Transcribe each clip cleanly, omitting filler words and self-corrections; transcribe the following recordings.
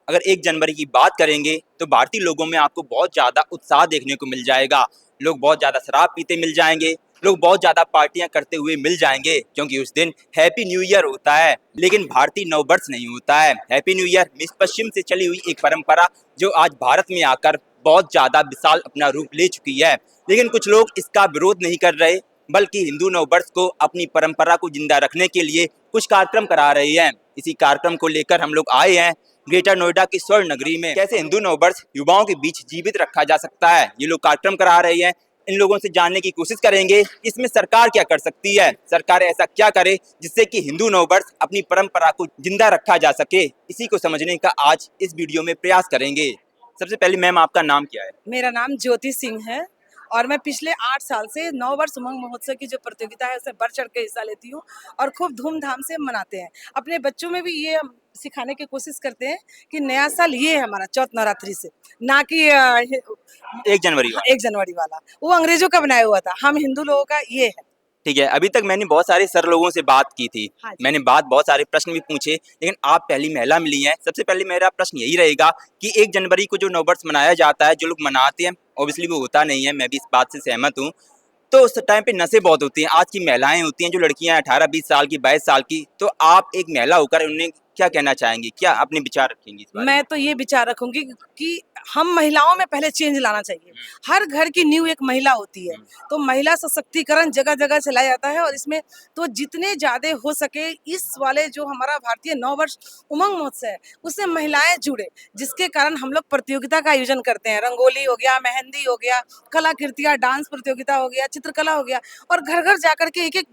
अगर 1 जनवरी की बात करेंगे तो भारतीय लोगों में आपको बहुत ज़्यादा उत्साह देखने को मिल जाएगा। लोग बहुत ज़्यादा शराब पीते मिल जाएँगे, लोग बहुत ज़्यादा पार्टियाँ करते हुए मिल जाएँगे क्योंकि उस दिन हैप्पी न्यू ईयर होता है। लेकिन भारतीय नववर्ष नहीं होता है। हैप्पी न्यू ईयर पश्चिम से चली हुई एक परंपरा जो आज भारत में आकर बहुत ज़्यादा विशाल अपना रूप ले चुकी है। लेकिन कुछ लोग इसका विरोध नहीं कर रहे, बल्कि हिंदू नववर्ष को अपनी परंपरा को जिंदा रखने के लिए कुछ कार्यक्रम करा रही हैं। इसी कार्यक्रम को लेकर हम लोग आए हैं ग्रेटर नोएडा की स्वर्ण नगरी में। कैसे हिंदू नववर्ष युवाओं के बीच जीवित रखा जा सकता है, ये लोग कार्यक्रम करा रही हैं। इन लोगों से जानने की कोशिश करेंगे इसमें सरकार क्या कर सकती है, सरकार ऐसा क्या करे जिससे कि हिंदू नववर्ष अपनी परंपरा को जिंदा रखा जा सके। इसी को समझने का आज इस वीडियो में प्रयास करेंगे। सबसे पहले मैम, आपका नाम क्या है? मेरा नाम ज्योति सिंह है और मैं पिछले 8 साल से नववर्ष उमंग महोत्सव की जो प्रतियोगिता है उसमें बढ़ चढ़ के हिस्सा लेती हूँ और खूब धूमधाम से मनाते हैं। अपने बच्चों में भी ये हम सिखाने की कोशिश करते हैं कि नया साल ये है हमारा चौथ नवरात्रि से, ना कि 1 जनवरी वाला। 1 जनवरी वाला। वो अंग्रेजों का बनाया हुआ था, हम हिंदू लोगों का ये है। ठीक है, अभी तक मैंने बहुत सारे सर लोगों से बात की थी। हाँ जी। मैंने बहुत सारे प्रश्न भी पूछे, लेकिन आप पहली महिला मिली हैं। सबसे पहले मेरा प्रश्न यही रहेगा कि 1 जनवरी को जो नववर्ष मनाया जाता है, जो लोग मनाते हैं, ऑब्वियसली वो होता नहीं है, मैं भी इस बात से सहमत हूँ। तो उस टाइम पे नशे बहुत होती हैं, आज की महिलाएं होती हैं जो लड़कियां 18-20 साल की, 22 साल की। तो आप एक महिला होकर उन्हें क्या कहना चाहेंगी, क्या अपने विचार रखेंगी इस बारे में? मैं तो ये विचार रखूंगी कि हम महिलाओं में पहले चेंज लाना चाहिए। हर घर की नींव एक महिला होती है, तो महिला सशक्तिकरण जगह जगह चलाया जाता है और इसमें तो जितने ज्यादा हो सके इस वाले जो हमारा भारतीय नववर्ष उमंग महोत्सव है उसमें महिलाएं जुड़े, जिसके कारण हम लोग प्रतियोगिता का आयोजन करते हैं। रंगोली हो गया, मेहंदी हो गया, कलाकृतियां, डांस प्रतियोगिता हो गया, चित्रकला हो गया, और घर घर जाकर के एक एक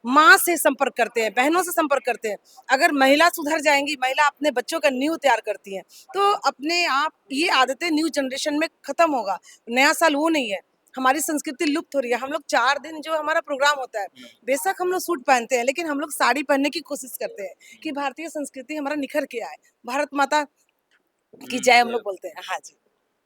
माँ से संपर्क करते हैं, बहनों से संपर्क करते हैं। अगर महिला सुधर जाएंगी, महिला अपने बच्चों का नींव तैयार करती हैं, तो अपने आप ये आदतें न्यू जनरेशन में खत्म होगा। नया साल वो नहीं है, हमारी संस्कृति लुप्त हो रही है। हम लोग 4 दिन जो हमारा प्रोग्राम होता है, बेशक हम लोग सूट पहनते हैं, लेकिन हम लोग साड़ी पहनने की कोशिश करते हैं कि भारतीय संस्कृति हमारा निखर के आए। भारत माता की जय हम लोग बोलते हैं। हाँ जी।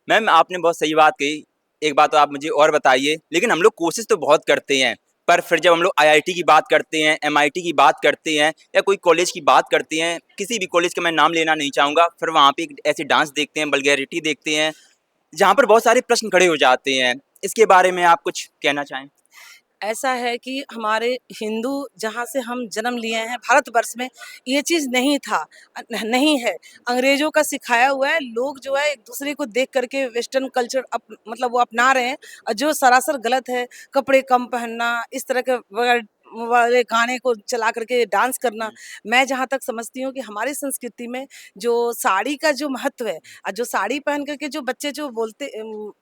मैम, आपने बहुत सही बात कही। एक बात तो आप मुझे और बताइए, लेकिन हम लोग कोशिश तो बहुत करते हैं, पर फिर जब हम लोग आईआईटी की बात करते हैं, एमआईटी की बात करते हैं या कोई कॉलेज की बात करते हैं, किसी भी कॉलेज का मैं नाम लेना नहीं चाहूँगा, फिर वहाँ पे एक ऐसे डांस देखते हैं, वल्गैरिटी देखते हैं, जहाँ पर बहुत सारे प्रश्न खड़े हो जाते हैं। इसके बारे में आप कुछ कहना चाहें? ऐसा है कि हमारे हिंदू जहाँ से हम जन्म लिए हैं भारतवर्ष में, ये चीज़ नहीं था, नहीं है। अंग्रेजों का सिखाया हुआ है। लोग जो है एक दूसरे को देख करके वेस्टर्न कल्चर मतलब वो अपना रहे हैं, और जो सरासर गलत है। कपड़े कम पहनना, इस तरह के वाले गाने को चला करके डांस करना। मैं जहाँ तक समझती हूँ कि हमारी संस्कृति में जो साड़ी का जो महत्व है, और जो साड़ी पहन करके जो बच्चे जो बोलते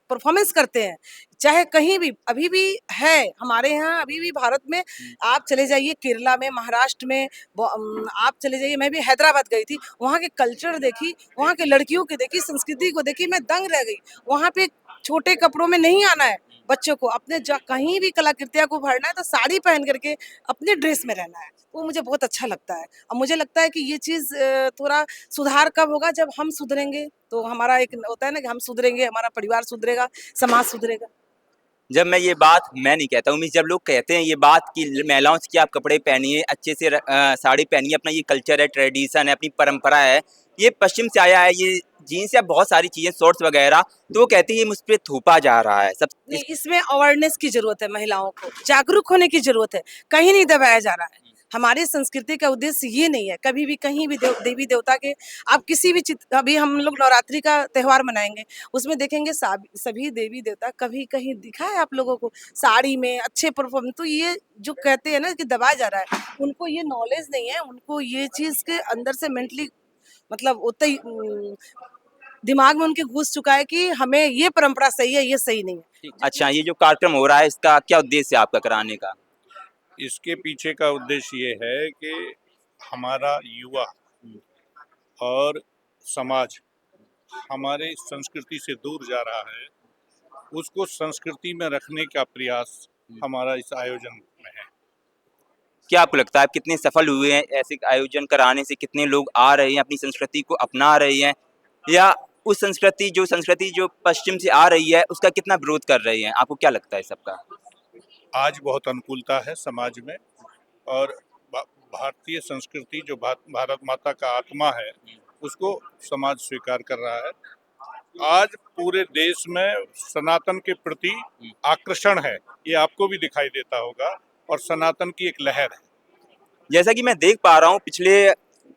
परफॉर्मेंस करते हैं, चाहे कहीं भी अभी भी है हमारे यहाँ, अभी भी भारत में। आप चले जाइए केरला में, महाराष्ट्र में, आप चले जाइए। मैं भी हैदराबाद गई थी, वहाँ के कल्चर देखी, वहाँ के लड़कियों की देखी, संस्कृति को देखी, मैं दंग रह गई। वहाँ पे छोटे कपड़ों में नहीं आना है बच्चों को, अपने कहीं भी कलाकृतियां को भरना है तो साड़ी पहन करके अपने ड्रेस में रहना है। वो मुझे बहुत अच्छा लगता है, और मुझे लगता है कि ये चीज़ थोड़ा सुधार कब होगा, जब हम सुधरेंगे। तो हमारा एक होता है ना कि हम सुधरेंगे, हमारा परिवार सुधरेगा, समाज सुधरेगा। जब मैं ये बात मैं नहीं कहता हूँ, जब लोग कहते हैं ये बात कि महिलाओं से कि आप कपड़े पहनिए, अच्छे से साड़ी पहनिए, अपना ये कल्चर है, ट्रेडिशन है, अपनी परंपरा है, ये पश्चिम से आया है, ये जीन्स या बहुत सारी चीज़ें, शॉर्ट्स वगैरह, तो वो कहती है ये मुझ पे थोपा जा रहा है। सब नहीं, इसमें अवेयरनेस की जरूरत है, महिलाओं को जागरूक होने की जरूरत है। कहीं नहीं दबाया जा रहा है। हमारी संस्कृति का उद्देश्य ये नहीं है, कभी भी कहीं भी देवी देवता के आप किसी भी अभी हम लोग नवरात्रि का त्योहार मनाएंगे, उसमें देखेंगे सभी देवी देवता कभी कहीं दिखा है आप लोगों को साड़ी में अच्छे परफॉर्म। तो ये जो कहते हैं ना कि दबाया जा रहा है, उनको ये नॉलेज नहीं है, उनको ये चीज के अंदर से मेंटली मतलब उतना ही दिमाग में उनके घुस चुका है कि हमें ये परंपरा सही है, ये सही नहीं है। अच्छा, ये जो कार्यक्रम हो रहा है इसका क्या उद्देश्य है आपका कराने का? इसके पीछे का उद्देश्य ये है कि हमारा युवा और समाज हमारे संस्कृति से दूर जा रहा है, उसको संस्कृति में रखने का प्रयास हमारा इस आयोजन में है। क्या आपको लगता है आप कितने सफल हुए हैं ऐसे आयोजन कराने से? कितने लोग आ रहे हैं, अपनी संस्कृति को अपना रहे हैं, या उस संस्कृति जो पश्चिम से आ रही है उसका कितना विरोध कर रहे हैं? आपको क्या लगता है सबका? आज बहुत अनुकूलता है समाज में, और भारतीय संस्कृति जो भारत माता का आत्मा है, उसको समाज स्वीकार कर रहा है। आज पूरे देश में सनातन के प्रति आकर्षण है, ये आपको भी दिखाई देता होगा, और सनातन की एक लहर है। जैसा कि मैं देख पा रहा हूँ पिछले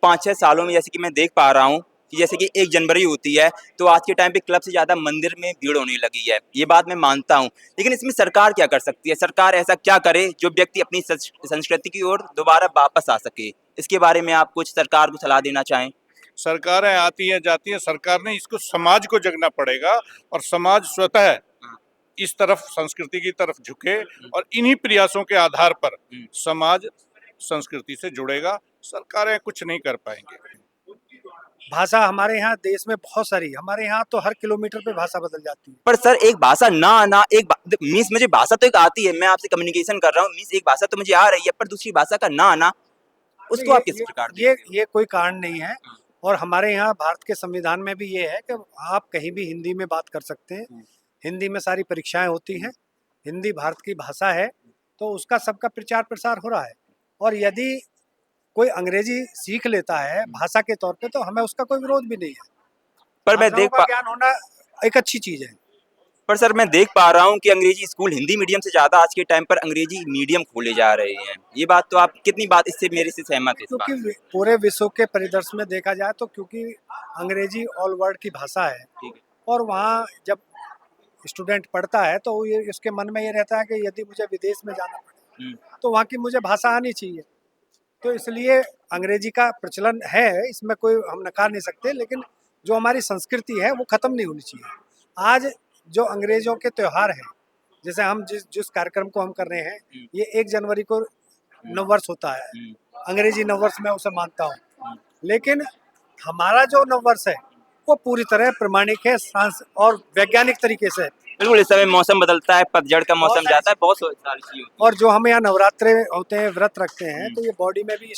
5-6 सालों में, जैसे कि मैं देख पा रहा हूँ कि जैसे कि 1 जनवरी होती है, तो आज के टाइम पे क्लब से ज़्यादा मंदिर में भीड़ होने लगी है। ये बात मैं मानता हूँ। लेकिन इसमें सरकार क्या कर सकती है? सरकार ऐसा क्या करे जो व्यक्ति अपनी संस्कृति की ओर दोबारा वापस आ सके? इसके बारे में आप कुछ सरकार को सलाह देना चाहें? सरकारें आती हैं जाती हैं, सरकार ने इसको समाज को जगना पड़ेगा, और समाज स्वतः इस तरफ संस्कृति की तरफ झुके, और इन्हीं प्रयासों के आधार पर समाज संस्कृति से जुड़ेगा। सरकारें कुछ नहीं कर पाएंगे। भाषा हमारे यहाँ देश में बहुत सारी, हमारे यहाँ तो हर किलोमीटर पे भाषा बदल जाती है। पर सर एक भाषा ना आना, मीन्स मुझे भाषा तो एक आती है, मैं आपसे कम्युनिकेशन कर रहा हूँ, मीन्स एक भाषा तो मुझे आ रही है, पर दूसरी भाषा का ना आना, उसको आप किस प्रकार ये कोई कारण नहीं है। और हमारे यहाँ भारत के संविधान में भी ये है कि आप कहीं भी हिंदी में बात कर सकते हैं। हिंदी में सारी परीक्षाएं होती हैं, हिंदी भारत की भाषा है, तो उसका सबका प्रचार प्रसार हो रहा है। और यदि कोई अंग्रेजी सीख लेता है भाषा के तौर पे, तो हमें उसका कोई विरोध भी नहीं है। पर मैं भाषाओं देख का पा ज्ञान होना एक अच्छी चीज है। पर सर मैं देख पा रहा हूँ कि अंग्रेजी स्कूल हिंदी मीडियम से ज्यादा आज के टाइम पर अंग्रेजी मीडियम खोले जा रहे हैं। ये बात तो आप कितनी बात इससे मेरे से सहमत है इस बात क्योंकि पूरे विश्व के परिदृश्य में देखा जाए तो, क्योंकि अंग्रेजी ऑल वर्ल्ड की भाषा है, ठीक है। और वहाँ जब स्टूडेंट पढ़ता है तो ये इसके मन में ये रहता है कि यदि मुझे विदेश में जाना पड़े तो वहाँ की मुझे भाषा आनी चाहिए। तो इसलिए अंग्रेजी का प्रचलन है, इसमें कोई हम नकार नहीं सकते, लेकिन जो हमारी संस्कृति है वो खत्म नहीं होनी चाहिए। आज जो अंग्रेजों के त्योहार हैं, जैसे हम जिस कार्यक्रम को हम कर रहे हैं, ये 1 जनवरी को नववर्ष होता है, अंग्रेजी नववर्ष मैं उसे मानता हूँ, लेकिन हमारा जो नववर्ष है वो पूरी तरह प्रमाणिक है, और वैज्ञानिक तरीके से है। बिल्कुल, इस समय मौसम बदलता है, पतझड़ का मौसम जाता है, बहुत सारी चीजें होती और जो हम यहाँ नवरात्रे होते हैं, व्रत रखते हैं, तो ये बॉडी में भी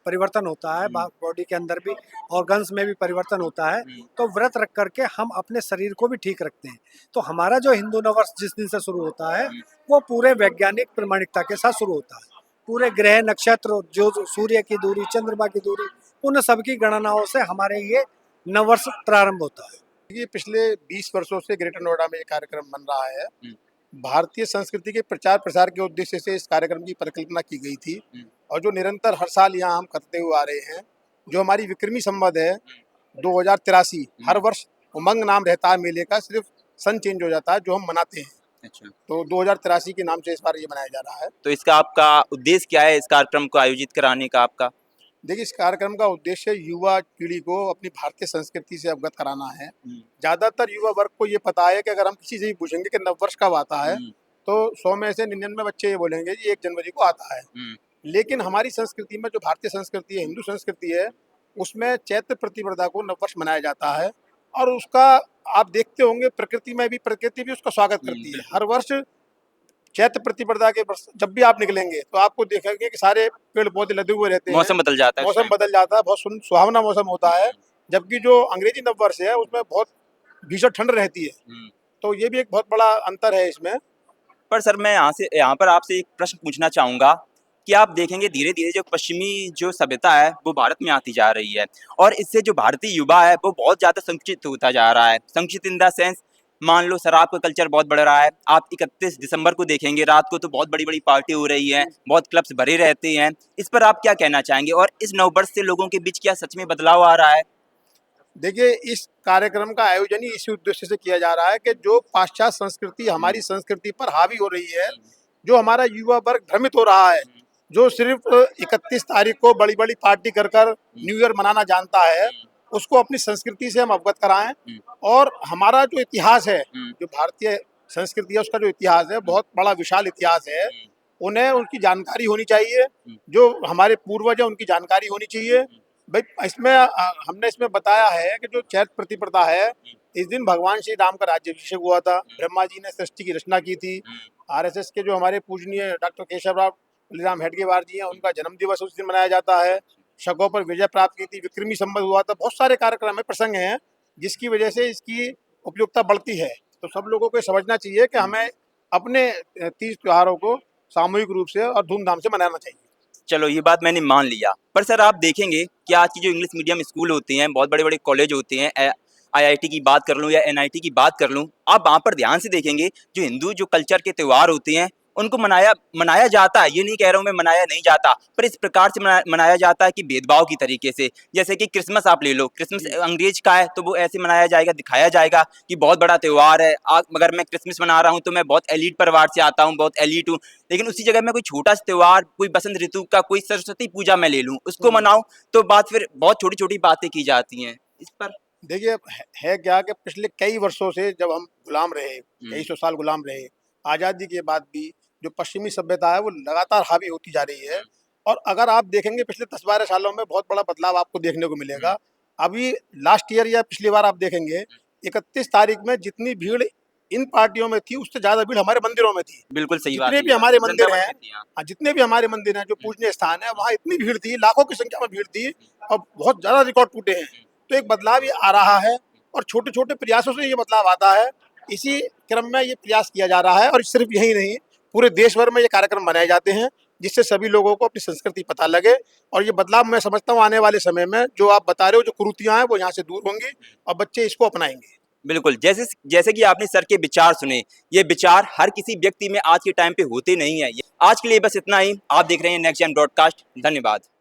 परिवर्तन होता है, बॉडी के अंदर भी ऑर्गन्स में भी परिवर्तन होता है। तो व्रत रख करके हम अपने शरीर को भी ठीक रखते हैं। तो हमारा जो हिंदू नववर्ष जिस दिन से शुरू होता है वो पूरे वैज्ञानिक प्रमाणिकता के साथ शुरू होता है। पूरे ग्रह नक्षत्र, जो सूर्य की दूरी, चंद्रमा की दूरी, उन सबकी गणनाओं से हमारे ये नववर्ष प्रारंभ होता है। ये पिछले 20 वर्षों से ग्रेटर नोएडा में ये कार्यक्रम बन रहा है। भारतीय संस्कृति के प्रचार प्रसार के उद्देश्य से इस कार्यक्रम की परिकल्पना की गई थी, और जो निरंतर हर साल यहाँ हम करते हुए आ रहे हैं। जो हमारी विक्रमी संवत है 2083, हर वर्ष उमंग नाम रहता है मेले का, सिर्फ सन चेंज हो जाता है जो हम मनाते हैं। अच्छा, तो 2083 के नाम से इस बार ये मनाया जा रहा है। तो इसका आपका उद्देश्य क्या है, इस कार्यक्रम को आयोजित कराने का आपका? देखिए, इस कार्यक्रम का उद्देश्य युवा पीढ़ी को अपनी भारतीय संस्कृति से अवगत कराना है। ज्यादातर युवा वर्ग को ये पता है कि अगर हम किसी से भी पूछेंगे कि नववर्ष कब आता है, तो 100 में से 99 बच्चे ये बोलेंगे जी 1 जनवरी को आता है। लेकिन हमारी संस्कृति में, जो भारतीय संस्कृति है, हिंदू संस्कृति है, उसमें चैत्र प्रतिपदा को नववर्ष मनाया जाता है। और उसका आप देखते होंगे प्रकृति भी उसका स्वागत करती है। हर वर्ष चैत्र प्रतिपदा के जब भी आप निकलेंगे तो आपको देखेंगे कि सारे पेड़ पौधे लदे हुए रहते हैं। मौसम बदल जाता है, मौसम बदल जाता है, बहुत सुहावना मौसम होता है। जबकि जो अंग्रेजी नववर्ष है उसमें बहुत भीषण ठंड रहती है। तो ये भी एक बहुत बड़ा अंतर है इसमें। पर सर मैं यहाँ पर आपसे एक प्रश्न पूछना चाहूँगा कि आप देखेंगे धीरे धीरे जो पश्चिमी जो सभ्यता है वो भारत में आती जा रही है, और इससे जो भारतीय युवा है वो बहुत ज़्यादा संकुचित होता जा रहा है। संकुचित इन द सेंस, मान लो शराब का कल्चर बहुत बढ़ रहा है। आप 31 दिसंबर को देखेंगे रात को तो बहुत बड़ी बड़ी पार्टी हो रही है, बहुत क्लब्स भरे रहते हैं। इस पर आप क्या कहना चाहेंगे, और इस नववर्ष से लोगों के बीच क्या सच में बदलाव आ रहा है? देखिए, इस कार्यक्रम का आयोजन ही इसी उद्देश्य से किया जा रहा है कि जो पाश्चात्य संस्कृति हमारी संस्कृति पर हावी हो रही है, जो हमारा युवा वर्ग भ्रमित हो रहा है, जो सिर्फ 31 तारीख को बड़ी बड़ी पार्टी कर न्यू ईयर मनाना जानता है, उसको अपनी संस्कृति से हम अवगत कराएं। और हमारा जो इतिहास है, जो भारतीय संस्कृति है, उसका जो इतिहास है बहुत बड़ा विशाल इतिहास है। उन्हें उनकी जानकारी होनी चाहिए, जो हमारे पूर्वज है उनकी जानकारी होनी चाहिए। भाई इसमें हमने इसमें बताया है कि जो चैत्र प्रतिपदा है, इस दिन भगवान श्री राम का राज्याभिषेक हुआ था। ब्रह्मा जी ने सृष्टि की रचना की थी। आरएसएस के जो हमारे पूजनीय डॉक्टर केशवराव बलिराम हेडगेवार जी हैं, उनका जन्म दिवस उस दिन मनाया जाता है। शकों पर विजय प्राप्त की थी, विक्रमी संवत हुआ था। बहुत सारे कार्यक्रम है, प्रसंग हैं, जिसकी वजह से इसकी उपयोगिता बढ़ती है। तो सब लोगों को समझना चाहिए कि हमें अपने तीज त्योहारों को सामूहिक रूप से और धूमधाम से मनाना चाहिए। चलो ये बात मैंने मान लिया, पर सर आप देखेंगे कि आज की जो इंग्लिश मीडियम स्कूल होते हैं, बहुत बड़े बड़े कॉलेज होते हैं, आईआईटी की बात कर लूँ या एनआईटी की बात कर लूँ, आप वहाँ पर ध्यान से देखेंगे जो हिंदू जो कल्चर के त्यौहार होते हैं उनको मनाया मनाया जाता है। ये नहीं कह रहा हूँ मैं मनाया नहीं जाता, पर इस प्रकार से मनाया जाता है कि भेदभाव की तरीके से। जैसे कि क्रिसमस आप ले लो, क्रिसमस अंग्रेज का है तो वो ऐसे मनाया जाएगा, दिखाया जाएगा कि बहुत बड़ा त्यौहार है। अगर मैं क्रिसमस मना रहा हूँ तो मैं बहुत एलीट परिवार से आता हूँ, बहुत एलीट हूँ, लेकिन उसी जगह मैं कोई छोटा सा त्यौहार, कोई बसंत ऋतु का, कोई सरस्वती पूजा मैं ले लूँ, उसको मनाऊँ, तो बात फिर बहुत छोटी छोटी बातें की जाती हैं इस पर। देखिए है क्या कि पिछले कई वर्षों से जब हम गुलाम रहे, कई सौ साल गुलाम रहे, आज़ादी के बाद भी जो पश्चिमी सभ्यता है वो लगातार हावी होती जा रही है। और अगर आप देखेंगे पिछले 10-12 सालों में बहुत बड़ा बदलाव आपको देखने को मिलेगा। अभी लास्ट ईयर या पिछली बार आप देखेंगे 31 तारीख में जितनी भीड़ इन पार्टियों में थी उससे ज़्यादा भीड़ हमारे मंदिरों में थी। बिल्कुल सही बात जितने है, भी हमारे मंदिर वृंदावन हैं, में थी, हाँ। हाँ, जितने भी हमारे मंदिर हैं जो पूजनीय स्थान है वहाँ इतनी भीड़ थी, लाखों की संख्या में भीड़ थी और बहुत ज़्यादा रिकॉर्ड टूटे हैं। तो एक बदलाव ये आ रहा है और छोटे छोटे प्रयासों से ये बदलाव आता है। इसी क्रम में ये प्रयास किया जा रहा है और सिर्फ यही नहीं, पूरे देश भर में ये कार्यक्रम मनाए जाते हैं जिससे सभी लोगों को अपनी संस्कृति पता लगे। और ये बदलाव मैं समझता हूँ आने वाले समय में जो आप बता रहे हो, जो कुरीतियाँ हैं वो यहाँ से दूर होंगी और बच्चे इसको अपनाएंगे। बिल्कुल, जैसे जैसे कि आपने सर के विचार सुने, ये विचार हर किसी व्यक्ति में आज के टाइम पे होते नहीं है। आज के लिए बस इतना ही। आप देख रहे हैं नेक्स्ट जेन ब्रॉडकास्ट। धन्यवाद।